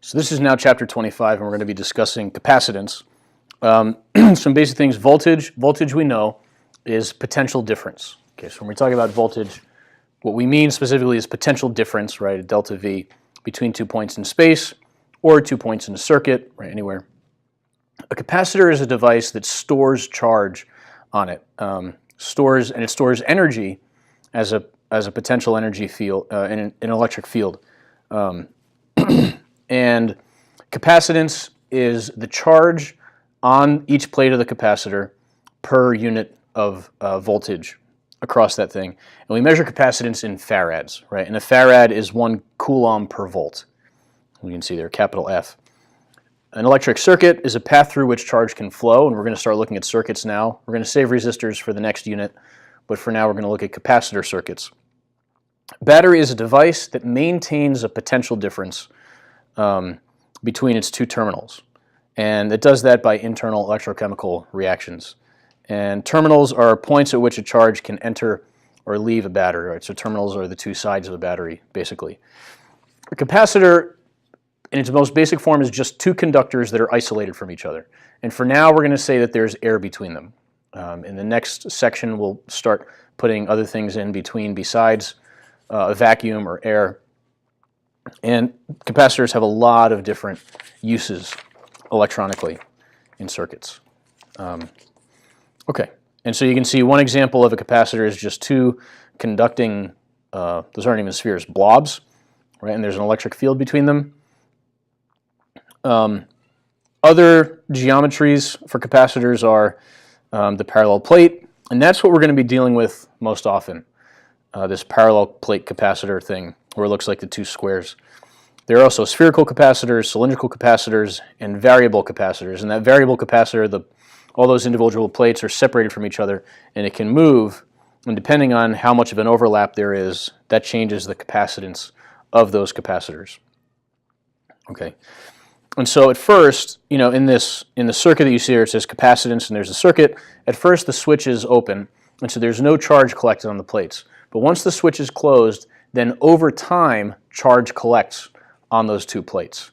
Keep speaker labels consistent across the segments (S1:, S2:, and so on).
S1: So this is now chapter 25, and we're going to be discussing capacitance. Some basic things. Voltage we know is potential difference. Okay, so when we talk about voltage, what we mean specifically is potential difference, right, a delta V, between 2 points in space or 2 points in a circuit, right, anywhere. A capacitor is a device that stores charge on it, stores energy as a potential energy field in an electric field. And capacitance is the charge on each plate of the capacitor per unit of voltage across that thing. And we measure capacitance in farads, right? And a farad is 1 coulomb per volt. You can see there, capital F. An electric circuit is a path through which charge can flow, and we're going to start looking at circuits now. We're going to save resistors for the next unit, but for now we're going to look at capacitor circuits. Battery is a device that maintains a potential difference between its two terminals, and it does that by internal electrochemical reactions. And terminals are points at which a charge can enter or leave a battery, right? So terminals are the two sides of a battery, basically. A capacitor, in its most basic form, is just two conductors that are isolated from each other. And for now, we're going to say that there's air between them. In the next section, we'll start putting other things in between besides a vacuum or air. And capacitors have a lot of different uses electronically in circuits. Okay, and so you can see one example of a capacitor is just two conducting, those aren't even spheres, blobs, right? And there's an electric field between them. Other geometries for capacitors are the parallel plate, and that's what we're going to be dealing with most often, this parallel plate capacitor thing, where it looks like the two squares. There are also spherical capacitors, cylindrical capacitors, and variable capacitors. And that variable capacitor, all those individual plates are separated from each other, and it can move, and depending on how much of an overlap there is, that changes the capacitance of those capacitors. Okay. And so at first, you know, in the circuit that you see here, it says capacitance, and there's a circuit. At first, the switch is open, and so there's no charge collected on the plates. But once the switch is closed, then over time, charge collects on those two plates.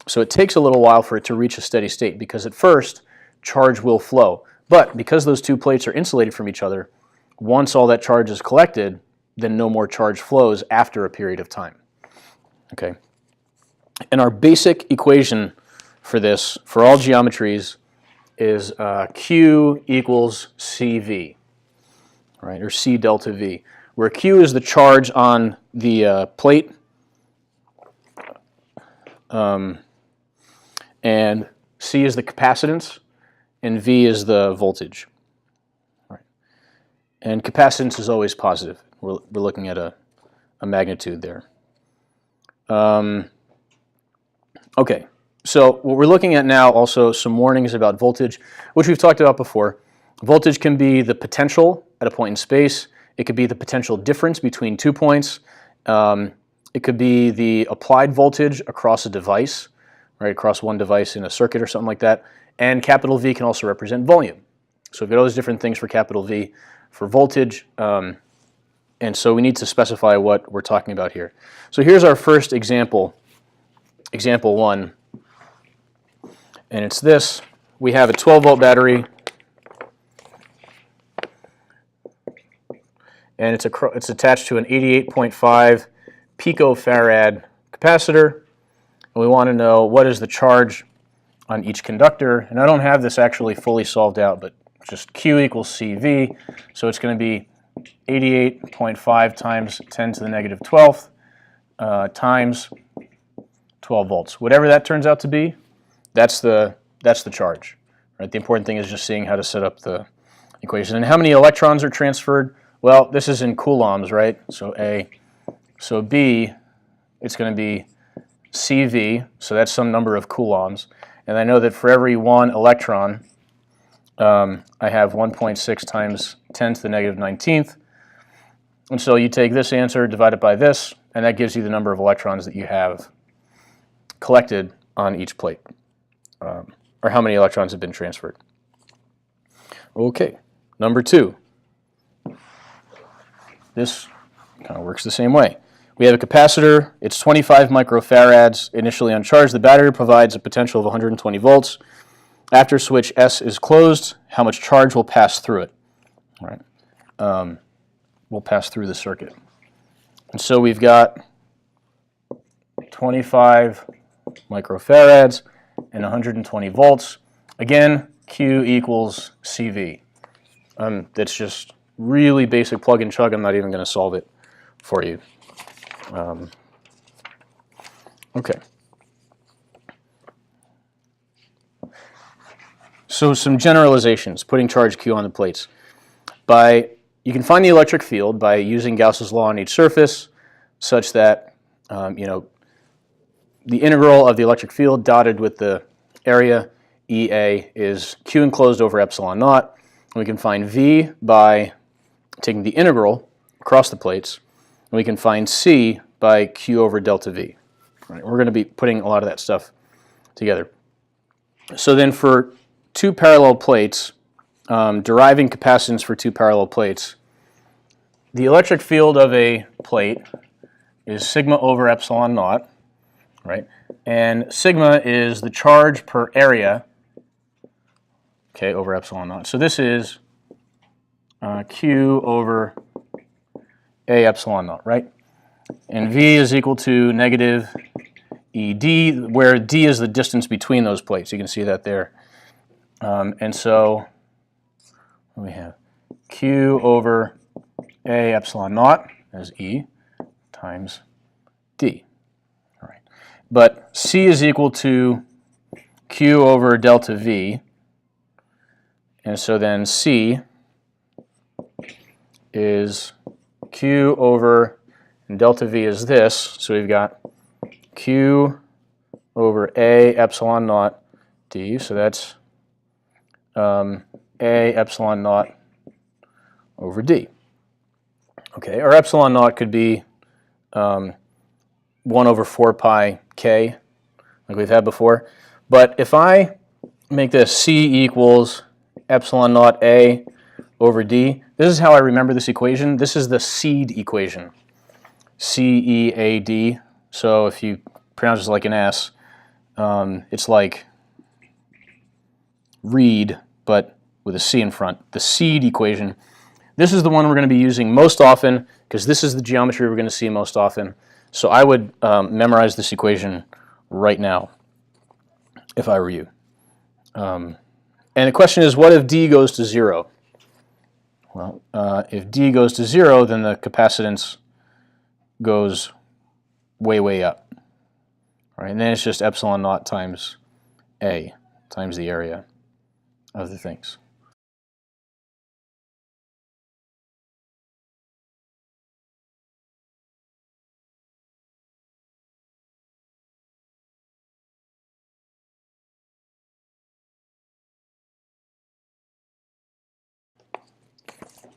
S1: So it takes a little while for it to reach a steady state, because at first, charge will flow. But because those two plates are insulated from each other, once all that charge is collected, then no more charge flows after a period of time. Okay. And our basic equation for this, for all geometries, is Q equals CV, right, or C delta V, where Q is the charge on the plate, and C is the capacitance, and V is the voltage. Right. And capacitance is always positive. We're looking at a magnitude there. Okay, so what we're looking at now, also some warnings about voltage, which we've talked about before. Voltage can be the potential at a point in space. It could be the potential difference between 2 points. It could be the applied voltage across a device, right, across one device in a circuit or something like that. And capital V can also represent volume. So we've got all those different things for capital V for voltage. And so we need to specify what we're talking about here. So here's our first example. Example 1, and it's this. We have a 12-volt battery, and it's attached to an 88.5 picofarad capacitor, and we want to know what is the charge on each conductor. And I don't have this actually fully solved out, but just Q equals CV, so it's going to be 88.5 times 10 to the negative 12th times 12 volts. Whatever that turns out to be, that's the charge. Right? The important thing is just seeing how to set up the equation. And how many electrons are transferred? Well, this is in coulombs, right? So A. So B, it's going to be CV, so that's some number of coulombs. And I know that for every 1 electron, I have 1.6 times 10 to the negative 19th. And so you take this answer, divide it by this, and that gives you the number of electrons that you have collected on each plate, or how many electrons have been transferred. Okay, number 2. This kind of works the same way. We have a capacitor. It's 25 microfarads initially uncharged. The battery provides a potential of 120 volts. After switch S is closed, how much charge will pass through it? All right. Will pass through the circuit. And so we've got 25 microfarads and 120 volts. Again, Q equals CV. That's just really basic plug and chug. I'm not even going to solve it for you. Okay. So some generalizations, putting charge Q on the plates. You can find the electric field by using Gauss's law on each surface, such that the integral of the electric field dotted with the area EA is Q enclosed over epsilon naught. And we can find V by taking the integral across the plates. And we can find C by Q over delta V. Right, we're going to be putting a lot of that stuff together. So then for two parallel plates, deriving capacitance for two parallel plates, the electric field of a plate is sigma over epsilon naught, right? And sigma is the charge per area, okay, over epsilon naught. So this is Q over A epsilon naught, right? And V is equal to negative ED, where D is the distance between those plates. You can see that there. And so we have Q over A epsilon naught as E times D. All right. But C is equal to Q over delta V. And so then C is Q over, and delta V is this. So we've got Q over A epsilon naught D. So that's A epsilon naught over D. Okay, or epsilon naught could be 1 over 4 pi K, like we've had before. But if I make this C equals epsilon naught A over D, this is how I remember this equation. This is the seed equation, CEAD. So if you pronounce it like an S, it's like read, but with a C in front. The seed equation. This is the one we're going to be using most often because this is the geometry we're going to see most often. So I would memorize this equation right now if I were you. And the question is, what if D goes to 0? Well, if D goes to 0, then the capacitance goes way, way up. All right, and then it's just epsilon naught times A times the area of the things.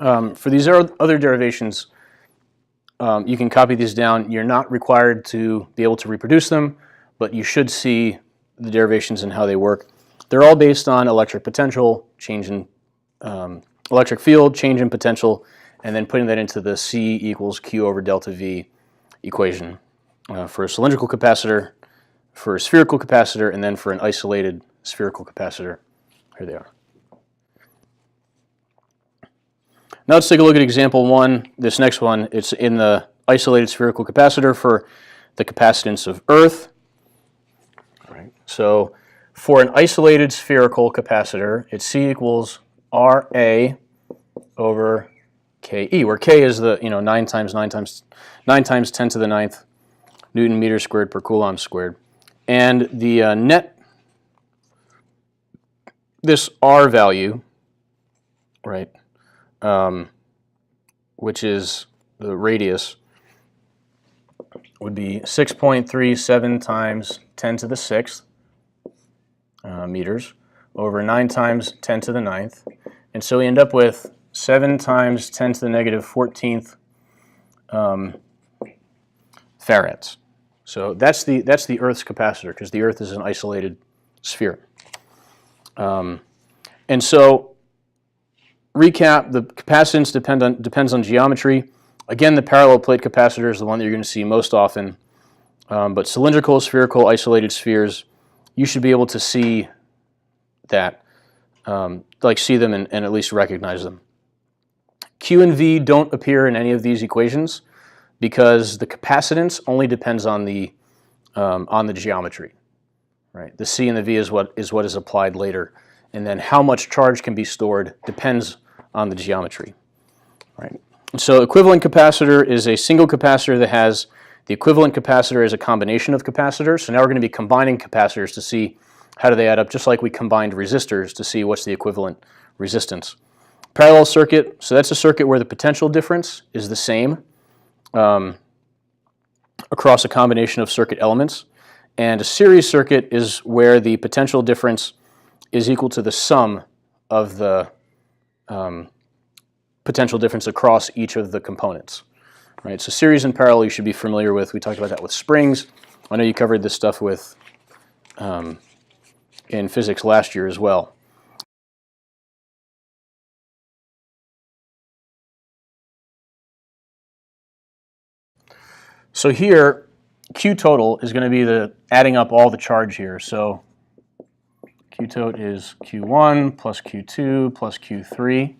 S1: For these other derivations, you can copy these down. You're not required to be able to reproduce them, but you should see the derivations and how they work. They're all based on electric potential, change in electric field, change in potential, and then putting that into the C equals Q over delta V equation for a cylindrical capacitor, for a spherical capacitor, and then for an isolated spherical capacitor. Here they are. Now let's take a look at example 1. This next one, it's in the isolated spherical capacitor for the capacitance of Earth. All right. So for an isolated spherical capacitor, it's C equals RA over KE, where K is the 9 times 10 to the 9th Newton meter squared per Coulomb squared. And the net, this R value, right, which is the radius, would be 6.37 times 10 to the 6th meters over 9 times 10 to the 9th. And so we end up with 7 times 10 to the negative 14th farads. So that's the Earth's capacitor, because the Earth is an isolated sphere. And so recap, the capacitance depends on geometry. Again, the parallel plate capacitor is the one that you're going to see most often, but cylindrical, spherical, isolated spheres, you should be able to see that, see them and at least recognize them. Q and V don't appear in any of these equations because the capacitance only depends on the geometry. Right? The C and the V is what is applied later, and then how much charge can be stored depends on the geometry. Right? So equivalent capacitor is a single capacitor that has the equivalent capacitor as a combination of capacitors. So now we're going to be combining capacitors to see how do they add up, just like we combined resistors to see what's the equivalent resistance. Parallel circuit, so that's a circuit where the potential difference is the same across a combination of circuit elements. And a series circuit is where the potential difference is equal to the sum of the potential difference across each of the components. Right? So series and parallel you should be familiar with. We talked about that with springs. I know you covered this stuff with in physics last year as well. So here, Q total is going to be the adding up all the charge here. So Q total is Q1 plus Q2 plus Q3.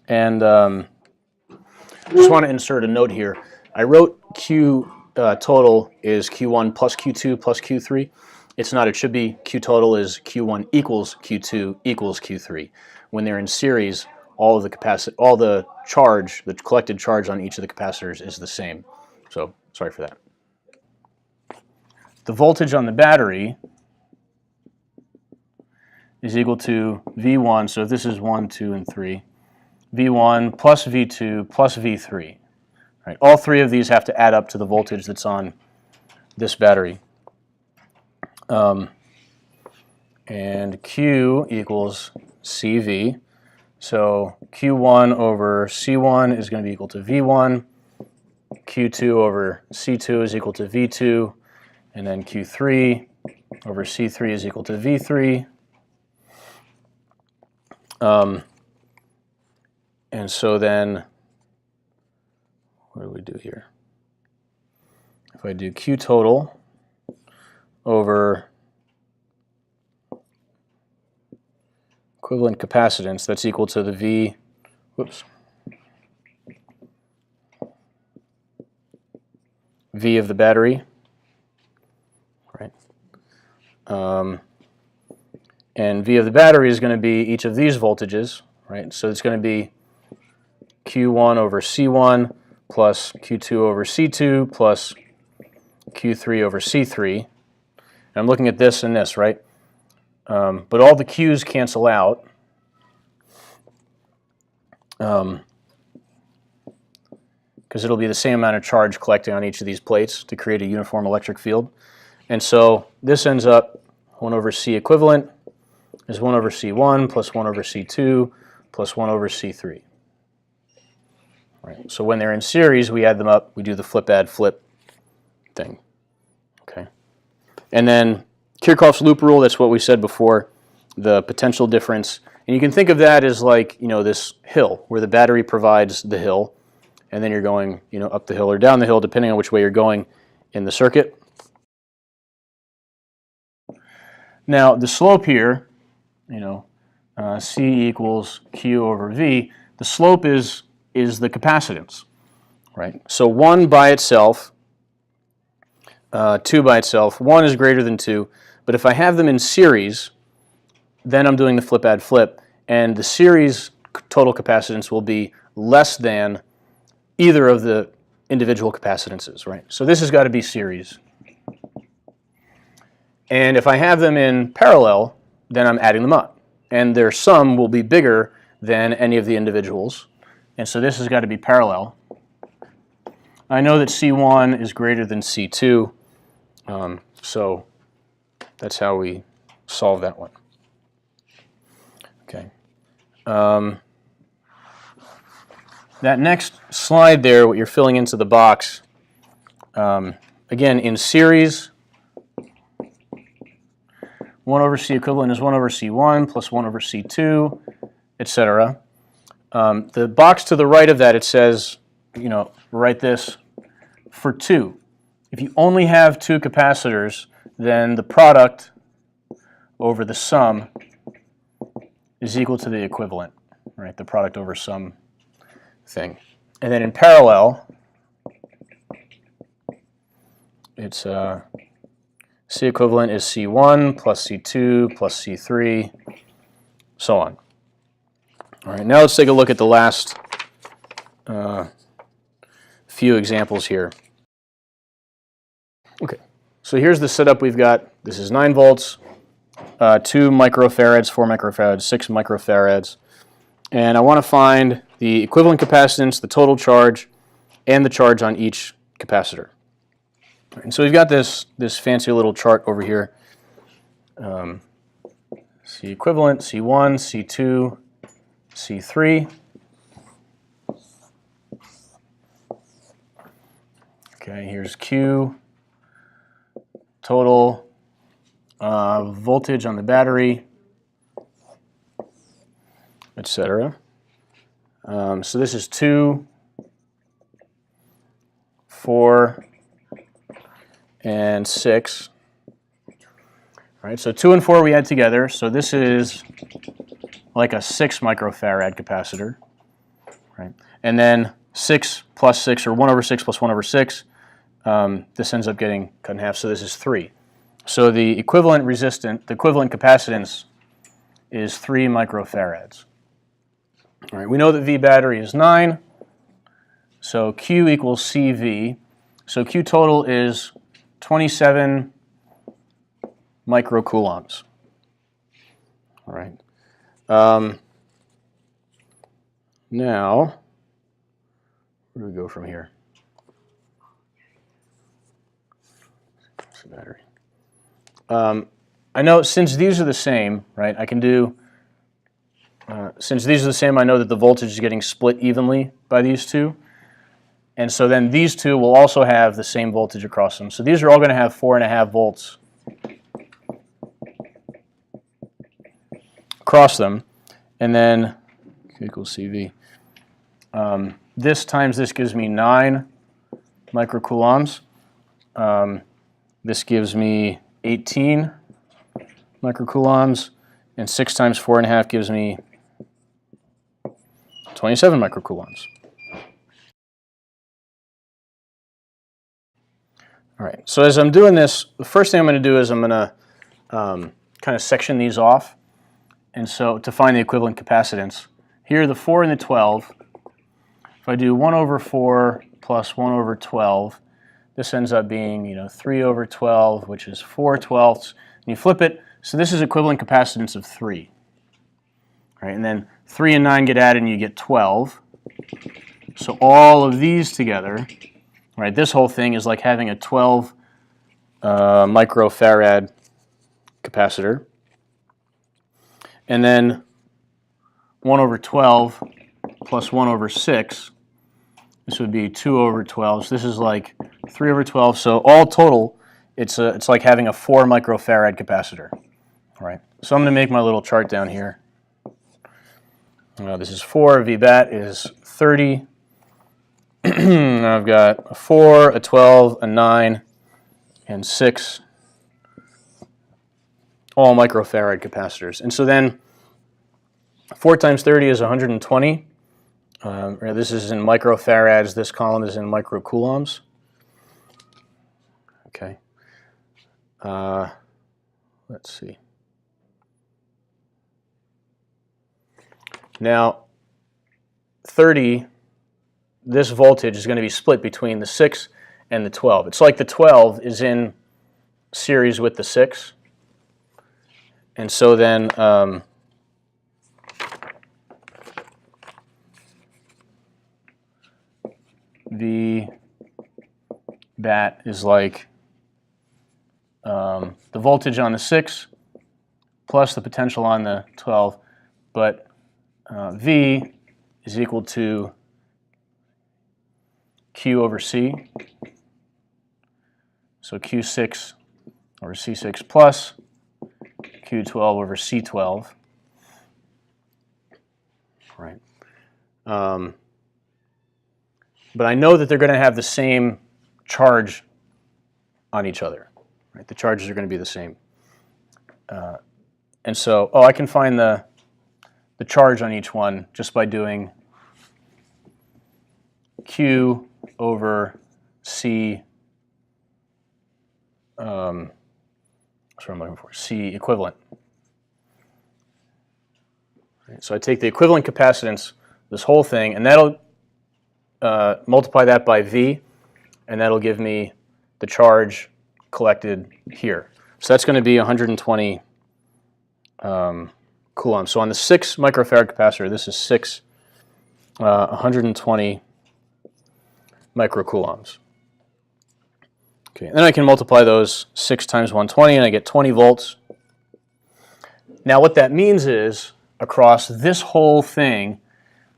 S1: And I just want to insert a note here. I wrote Q total is Q1 plus Q2 plus Q3. It's not. It should be Q total is Q1 equals Q2 equals Q3. When they're in series, all of the charge, the collected charge on each of the capacitors is the same. So sorry for that. The voltage on the battery is equal to V1, so this is 1, 2, and 3. V1 plus V2 plus V3. Right? All three of these have to add up to the voltage that's on this battery. And Q equals CV. So Q1 over C1 is going to be equal to V1. Q2 over C2 is equal to V2. And then Q3 over C3 is equal to V3. And so then, what do we do here? If I do Q total over equivalent capacitance, that's equal to the V, V of the battery, right? And V of the battery is going to be each of these voltages, right? So it's going to be Q1 over C1 plus Q2 over C2 plus Q3 over C3. And I'm looking at this and this, right? But all the Q's cancel out. Because it'll be the same amount of charge collecting on each of these plates to create a uniform electric field. And so this ends up 1 over C equivalent is 1 over C1 plus 1 over C2 plus 1 over C3. Right. So when they're in series, we add them up. We do the flip add flip thing. Okay. And then Kirchhoff's loop rule, that's what we said before, the potential difference. And you can think of that as like, this hill where the battery provides the hill, and then you're going, up the hill or down the hill, depending on which way you're going in the circuit. Now, the slope here, C equals Q over V. The slope is the capacitance, right? So 1 by itself, 2 by itself, 1 is greater than 2. But if I have them in series, then I'm doing the flip add flip, and the series total capacitance will be less than either of the individual capacitances, right? So this has got to be series. And if I have them in parallel, then I'm adding them up. And their sum will be bigger than any of the individuals. And so this has got to be parallel. I know that C1 is greater than C2, so that's how we solve that one. Okay. That next slide there, what you're filling into the box, again, in series, 1 over C equivalent is 1 over C1 plus 1 over C2, etc. The box to the right of that, it says write this for 2. If you only have 2 capacitors, then the product over the sum is equal to the equivalent, right? The product over sum thing. And then in parallel, it's C equivalent is C1 plus C2 plus C3, so on. All right, now let's take a look at the last few examples here. Okay, so here's the setup we've got. This is 9 volts, 2 microfarads, 4 microfarads, 6 microfarads. And I want to find the equivalent capacitance, the total charge, and the charge on each capacitor. And so we've got this fancy little chart over here. C equivalent, C1, C2, C3. Okay, here's Q, total voltage on the battery, etc. So this is 2, 4, and 6. All right, so 2 and 4 we add together. So this is like a 6 microfarad capacitor, right? And then 6 plus 6, or 1 over 6 plus 1 over 6, this ends up getting cut in half, so this is 3. So the equivalent capacitance is 3 microfarads. All right, we know that V battery is 9, so Q equals CV. So Q total is 27 microcoulombs. All right. Now, where do we go from here? Battery. I know since these are the same, right? I can do. Since these are the same, I know that the voltage is getting split evenly by these two, and so then these two will also have the same voltage across them. So these are all going to have 4.5 volts across them, and then Q equals CV. This times this gives me 9 microcoulombs. This gives me 18 microcoulombs, and 6 times 4.5 gives me 27 microcoulombs. All right, so as I'm doing this, the first thing I'm going to do is I'm going to kind of section these off, and so to find the equivalent capacitance. Here are the 4 and the 12. If I do 1 over 4 plus 1 over 12, this ends up being, 3 over 12, which is 4/12. And you flip it, so this is equivalent capacitance of 3. All right, and then 3 and 9 get added, and you get 12. So all of these together, right, this whole thing is like having a 12 microfarad capacitor. And then 1 over 12 plus 1 over 6, this would be 2 over 12. So this is like 3 over 12. So all total, it's like having a 4 microfarad capacitor. All right. So I'm going to make my little chart down here. This is 4. VBAT is 30. Now I've got a 4, a 12, a 9, and 6, all microfarad capacitors. And so then 4 times 30 is 120. This is in microfarads. This column is in microcoulombs. Okay. Let's see. Now, 30, this voltage is going to be split between the 6 and the 12. It's like the 12 is in series with the 6. And so then the bat is like the voltage on the 6 plus the potential on the 12, but V is equal to Q over C. So Q6 over C6 plus Q12 over C12. Right. but I know that they're going to have the same charge on each other. Right? The charges are going to be the same. And so, I can find the charge on each one just by doing Q over C, that's what I'm looking for, C equivalent. Right, so I take the equivalent capacitance, this whole thing, and that'll multiply that by V, and that'll give me the charge collected here. So that's going to be 120 coulombs. So on the 6 microfarad capacitor, this is 120 microcoulombs. Okay, and then I can multiply those 6 times 120, and I get 20 volts. Now what that means is, across this whole thing,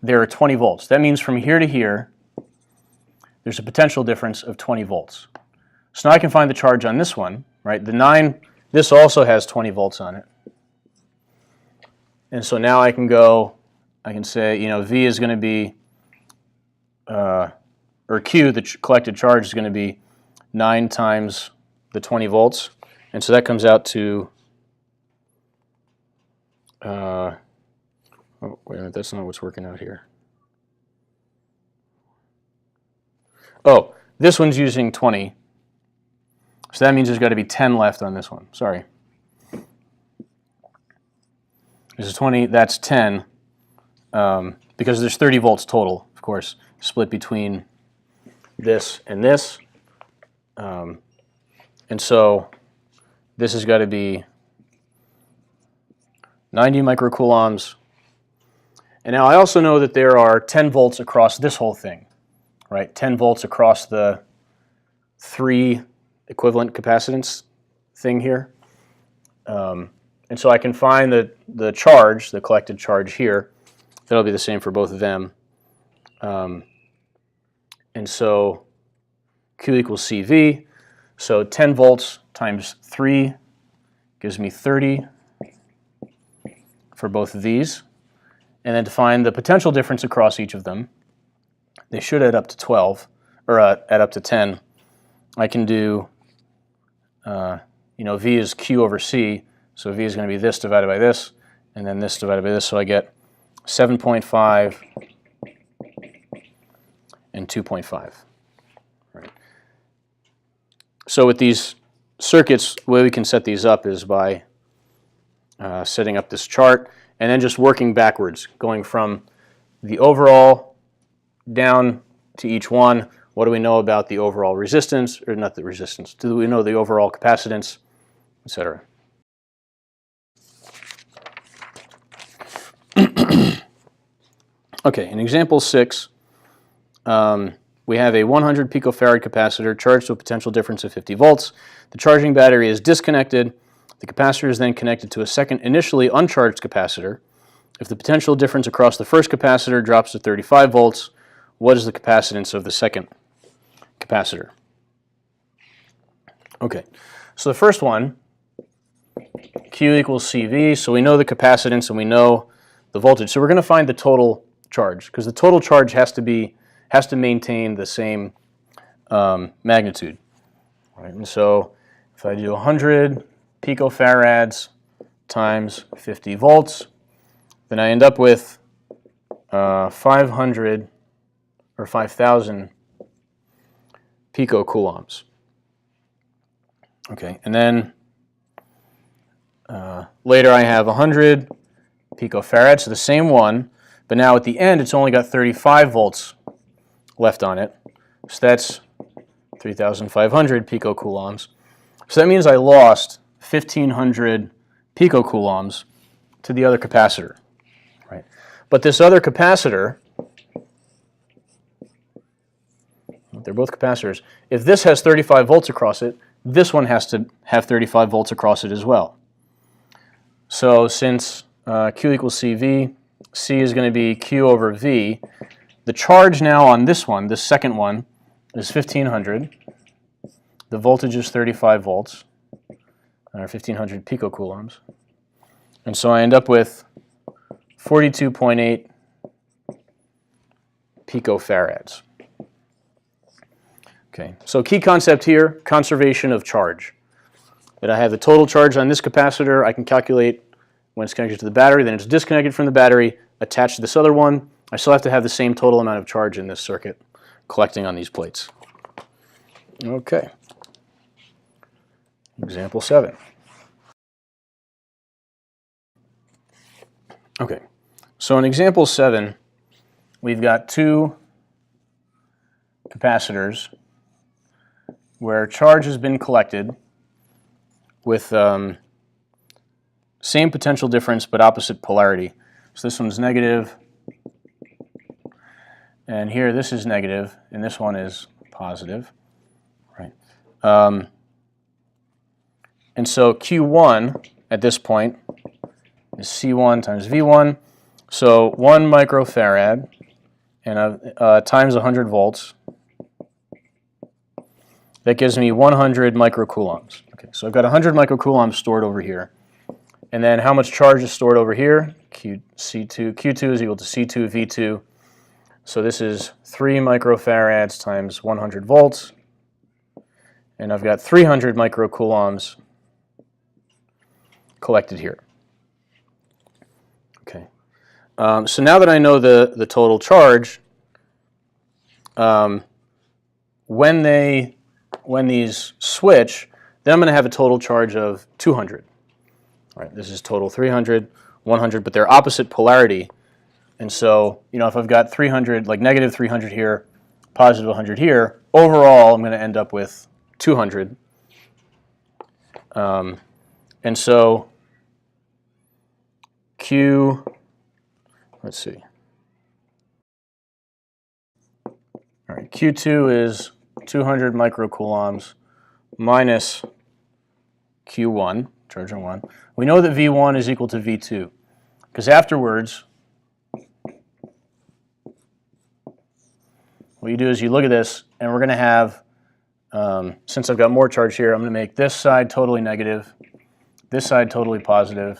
S1: there are 20 volts. That means from here to here, there's a potential difference of 20 volts. So now I can find the charge on this one, right? The 9, this also has 20 volts on it. And so now I can say, V is going to be, or Q, the collected charge, is going to be 9 times the 20 volts. And so that comes out to, oh, wait a minute, that's not what's working out here. Oh, this one's using 20. So that means there's got to be 10 left on this one. Sorry. This is 20, that's 10, because there's 30 volts total, of course, split between this and this. And so this has got to be 90 microcoulombs. And now I also know that there are 10 volts across this whole thing, right? 10 volts across the 3 equivalent capacitance thing here. And so I can find the charge, the collected charge here. That'll be the same for both of them. And so Q equals CV. So 10 volts times 3 gives me 30 for both of these. And then to find the potential difference across each of them, they should add up to 12, or add up to 10. I can do, V is Q over C. So V is going to be this divided by this, and then this divided by this. So I get 7.5 and 2.5. Right. So with these circuits, the way we can set these up is by setting up this chart and then just working backwards, going from the overall down to each one. What do we know about the overall resistance, or not the resistance? Do we know the overall capacitance, etc.? Okay, in example 6, we have a 100 picofarad capacitor charged to a potential difference of 50 volts. The charging battery is disconnected. The capacitor is then connected to a second initially uncharged capacitor. If the potential difference across the first capacitor drops to 35 volts, what is the capacitance of the second capacitor? Okay, so the first one, Q equals CV, so we know the capacitance and we know the voltage. So we're going to find the total charge, because the total charge has to maintain the same magnitude. Right? And so if I do 100 picofarads times 50 volts, then I end up with 500 or 5,000 picocoulombs. Okay, and then later I have 100 picofarads, so the same one, but now at the end it's only got 35 volts left on it. So that's 3,500 picocoulombs. So that means I lost 1,500 picocoulombs to the other capacitor. Right? But this other capacitor, they're both capacitors, if this has 35 volts across it, this one has to have 35 volts across it as well. So since Q equals CV, C is going to be Q over V. The charge now on this one, this second one, is 1,500. The voltage is 35 volts, or 1,500 picocoulombs. And so I end up with 42.8 picofarads. Okay, so key concept here, conservation of charge. That I have the total charge on this capacitor, I can calculate when it's connected to the battery, then it's disconnected from the battery, attached to this other one. I still have to have the same total amount of charge in this circuit collecting on these plates. Okay. Example 7. Okay, so in example 7, we've got two capacitors where charge has been collected with same potential difference but opposite polarity. So this one's negative, and here this is negative, and this one is positive. Right. And so Q1 at this point is C1 times V1. So 1 microfarad and times 100 volts. That gives me 100 microcoulombs. Okay, so I've got 100 microcoulombs stored over here. And then how much charge is stored over here? Q2 is equal to C2 V2. So this is 3 microfarads times 100 volts. And I've got 300 microcoulombs collected here. Okay. So now that I know the total charge, when these switch, then I'm going to have a total charge of 200. All right, this is total 300, 100, but they're opposite polarity. And so, if I've got 300, like negative 300 here, positive 100 here, overall I'm going to end up with 200. And so let's see. All right, Q2 is 200 microcoulombs minus Q1, charge on 1. We know that V1 is equal to V2, because afterwards, what you do is you look at this, and we're going to have, since I've got more charge here, I'm going to make this side totally negative, this side totally positive.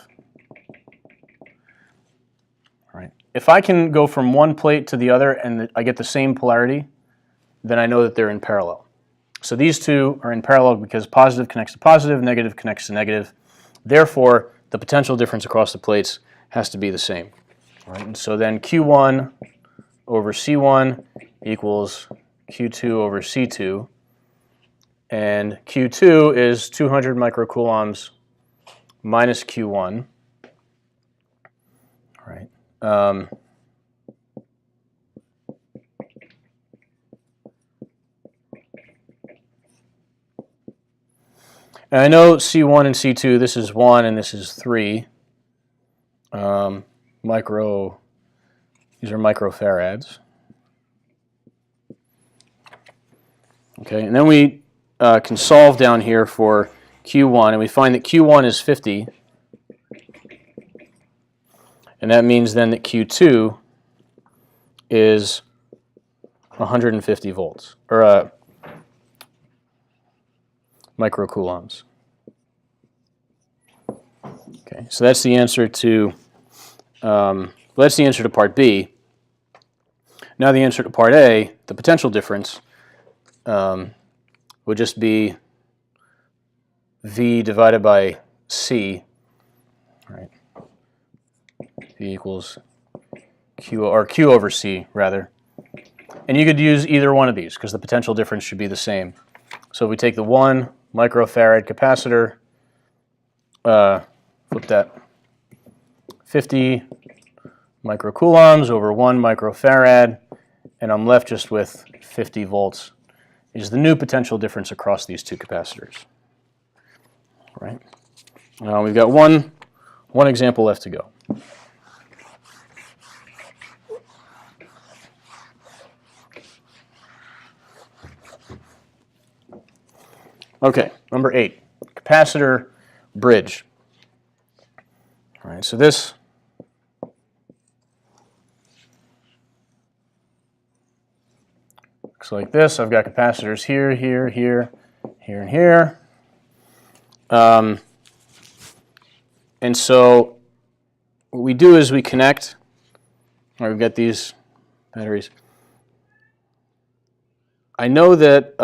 S1: All right. If I can go from one plate to the other and I get the same polarity, then I know that they're in parallel. So these two are in parallel because positive connects to positive, negative connects to negative. Therefore, the potential difference across the plates has to be the same. All right, and so then Q1 over C1 equals Q2 over C2. And Q2 is 200 microcoulombs minus Q1. All right. And I know C1 and C2, this is 1 and this is 3. These are microfarads. Okay, and then we can solve down here for Q1, and we find that Q1 is 50. And that means then that Q2 is 150 volts, or microcoulombs. Okay, so that's the answer to part B. Now the answer to part A, the potential difference, would just be V divided by C. All right. V equals Q over C rather. And you could use either one of these because the potential difference should be the same. So if we take the 1 microfarad capacitor, flip that, 50 microcoulombs over 1 microfarad, and I'm left just with 50 volts, is the new potential difference across these two capacitors. All right. Now we've got one example left to go. Okay, number 8, capacitor bridge. All right, so this looks like this. I've got capacitors here, here, here, here, and here. And so what we do is we connect, or we've got these batteries. I know that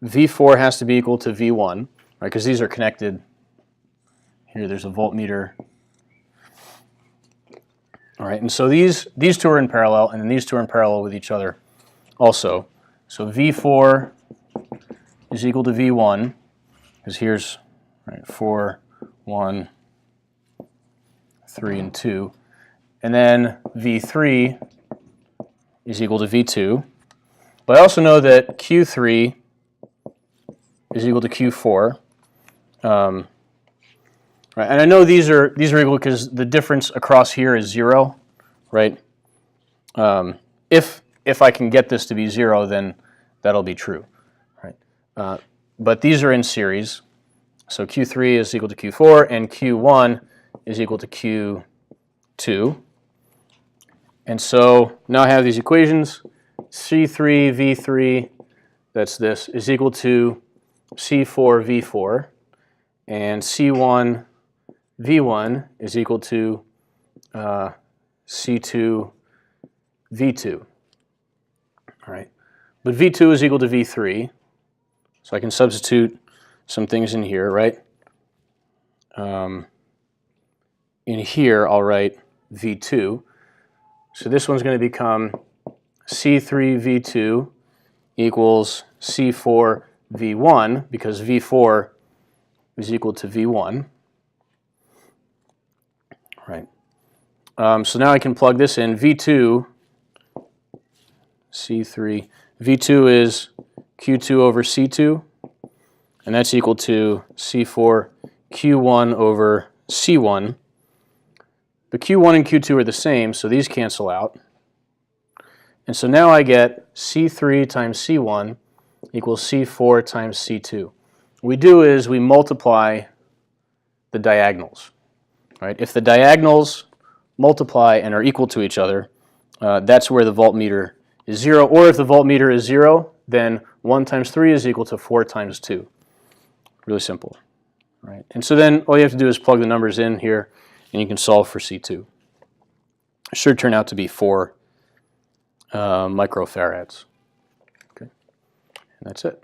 S1: V4 has to be equal to V1, right? Because these are connected. Here, there's a voltmeter. All right, and so these two are in parallel, and then these two are in parallel with each other also. So V4 is equal to V1, because here's 4, 1, 3, and 2. And then V3 is equal to V2. But I also know that Q3 is equal to Q4. Right, and I know these are equal because the difference across here is 0, right? If I can get this to be 0, then that'll be true, right? But these are in series, so Q3 is equal to Q4, and Q1 is equal to Q2. And so now I have these equations. C3 V3, that's this, is equal to C4 V4, and C1 V1 is equal to C2 V2. All right, but V2 is equal to V3, so I can substitute some things in here, right? In here, I'll write V2. So this one's going to become C3 V2 equals C4 V1, because V4 is equal to V1. Right. So now I can plug this in. V2, C3, V2 is Q2 over C2, and that's equal to C4 Q1 over C1. But Q1 and Q2 are the same, so these cancel out. And so now I get C3 times C1 equals C4 times C2. What we do is we multiply the diagonals. Right? If the diagonals multiply and are equal to each other, that's where the voltmeter is 0. Or if the voltmeter is 0, then 1 times 3 is equal to 4 times 2. Really simple. Right? And so then all you have to do is plug the numbers in here, and you can solve for C2. It should turn out to be 4 microfarads. Okay, and that's it.